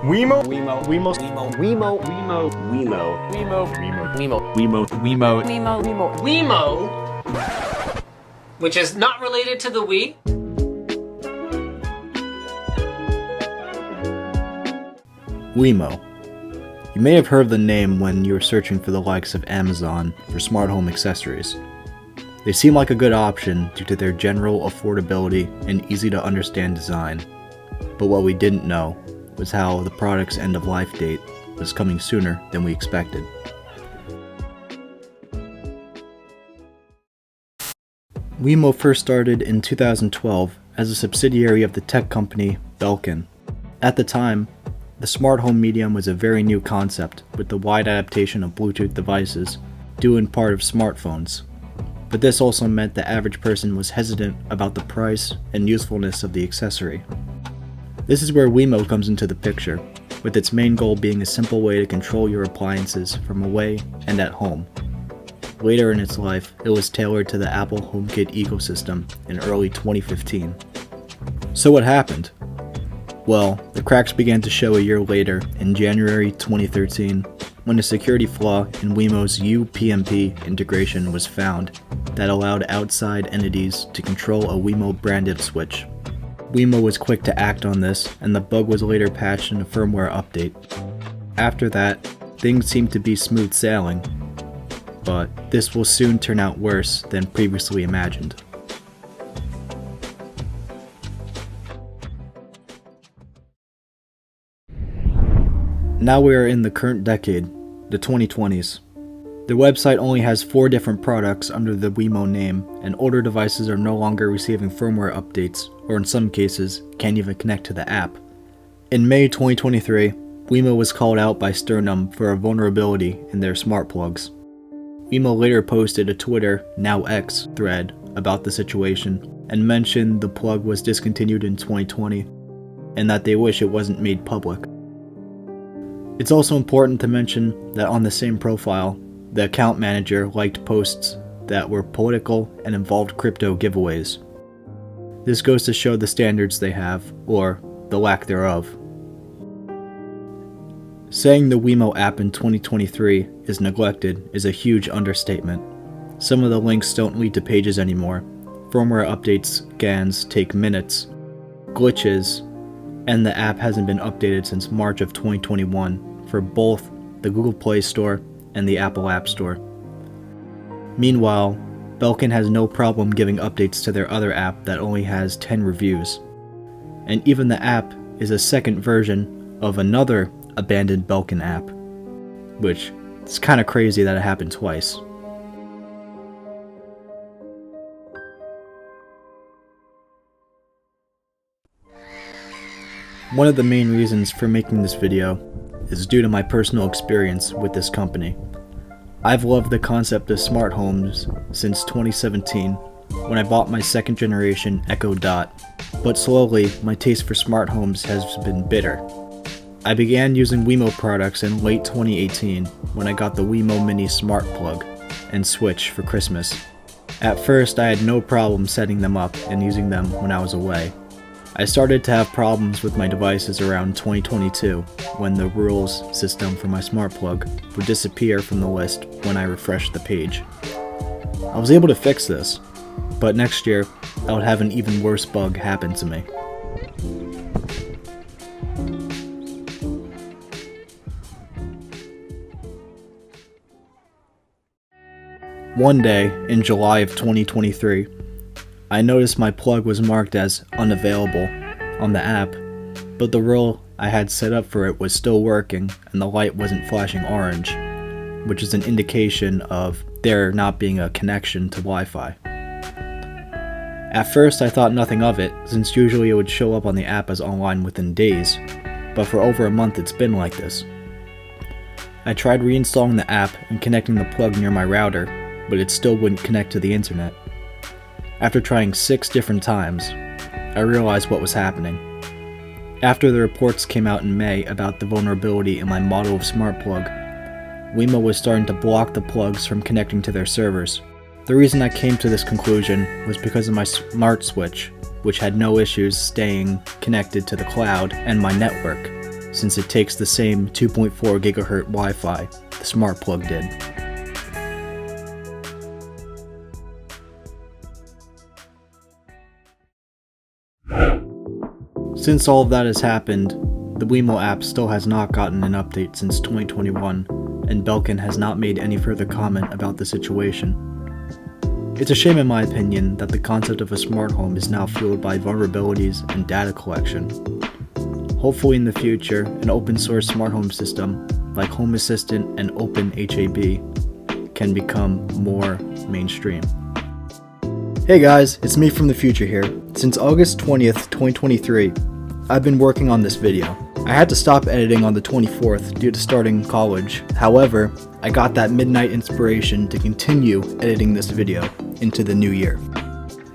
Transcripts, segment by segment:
WEMO. WEMO. WEMO. WEMO. WEMO. WEMO. WEMO. WEMO. WEMO. WEMO. WEMO. WEMO. WEMO. WEMO, which is not related to the Wii. WEMO. You may have heard the name when you were searching for the likes of Amazon for smart home accessories. They seem like a good option due to their general affordability and easy to understand design. But what we didn't know was how the product's end-of-life date was coming sooner than we expected. WEMO first started in 2012 as a subsidiary of the tech company Belkin. At the time, the smart home medium was a very new concept with the wide adaptation of Bluetooth devices, due in part of smartphones. But this also meant the average person was hesitant about the price and usefulness of the accessory. This is where WEMO comes into the picture, with its main goal being a simple way to control your appliances from away and at home. Later in its life, it was tailored to the Apple HomeKit ecosystem in early 2015. So what happened? Well, the cracks began to show a year later in January 2013 when a security flaw in WEMO's UPnP integration was found that allowed outside entities to control a WEMO branded switch. WEMO was quick to act on this, and the bug was later patched in a firmware update. After that, things seemed to be smooth sailing, but this will soon turn out worse than previously imagined. Now we are in the current decade, the 2020s. The website only has 4 different products under the WEMO name, and older devices are no longer receiving firmware updates, or in some cases, can't even connect to the app. In May 2023, WEMO was called out by Sternum for a vulnerability in their smart plugs. WEMO later posted a Twitter, now X, thread about the situation, and mentioned the plug was discontinued in 2020, and that they wish it wasn't made public. It's also important to mention that on the same profile, the account manager liked posts that were political and involved crypto giveaways. This goes to show the standards they have, or the lack thereof. Saying the WEMO app in 2023 is neglected is a huge understatement. Some of the links don't lead to pages anymore, firmware updates scans take minutes, glitches, and the app hasn't been updated since March of 2021 for both the Google Play Store and the Apple App Store. Meanwhile, Belkin has no problem giving updates to their other app that only has 10 reviews. And even the app is a second version of another abandoned Belkin app, which is kind of crazy that it happened twice. One of the main reasons for making this video is due to my personal experience with this company. I've loved the concept of smart homes since 2017 when I bought my second generation Echo Dot, but slowly my taste for smart homes has been bitter. I began using WEMO products in late 2018 when I got the WEMO Mini Smart Plug and Switch for Christmas. At first I had no problem setting them up and using them when I was away. I started to have problems with my devices around 2022 when the rules system for my smart plug would disappear from the list when I refreshed the page. I was able to fix this, but next year I would have an even worse bug happen to me. One day in July of 2023, I noticed my plug was marked as unavailable on the app, but the rule I had set up for it was still working and the light wasn't flashing orange, which is an indication of there not being a connection to Wi-Fi. At first I thought nothing of it, since usually it would show up on the app as online within days, but for over a month it's been like this. I tried reinstalling the app and connecting the plug near my router, but it still wouldn't connect to the internet. After trying 6 different times, I realized what was happening. After the reports came out in May about the vulnerability in my model of smart plug, WEMO was starting to block the plugs from connecting to their servers. The reason I came to this conclusion was because of my smart switch, which had no issues staying connected to the cloud and my network, since it takes the same 2.4 GHz Wi-Fi the smart plug did. Since all of that has happened, the WEMO app still has not gotten an update since 2021, and Belkin has not made any further comment about the situation. It's a shame in my opinion that the concept of a smart home is now fueled by vulnerabilities and data collection. Hopefully in the future, an open source smart home system like Home Assistant and OpenHAB can become more mainstream. Hey guys, it's me from the future here. Since August 20th, 2023, I've been working on this video. I had to stop editing on the 24th due to starting college. However, I got that midnight inspiration to continue editing this video into the new year.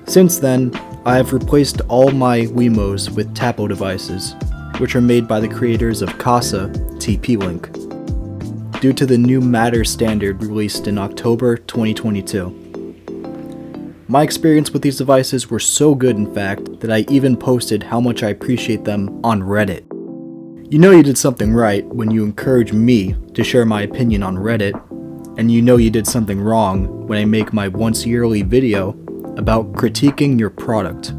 Since then, I have replaced all my WEMOs with Tapo devices, which are made by the creators of Casa TP-Link, due to the new Matter standard released in October 2022. My experience with these devices were so good, in fact, that I even posted how much I appreciate them on Reddit. You know you did something right when you encourage me to share my opinion on Reddit, and you know you did something wrong when I make my once yearly video about critiquing your product.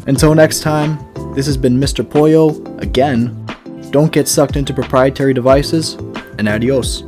Until next time, this has been Mr. Pollo again. Don't get sucked into proprietary devices, and adios.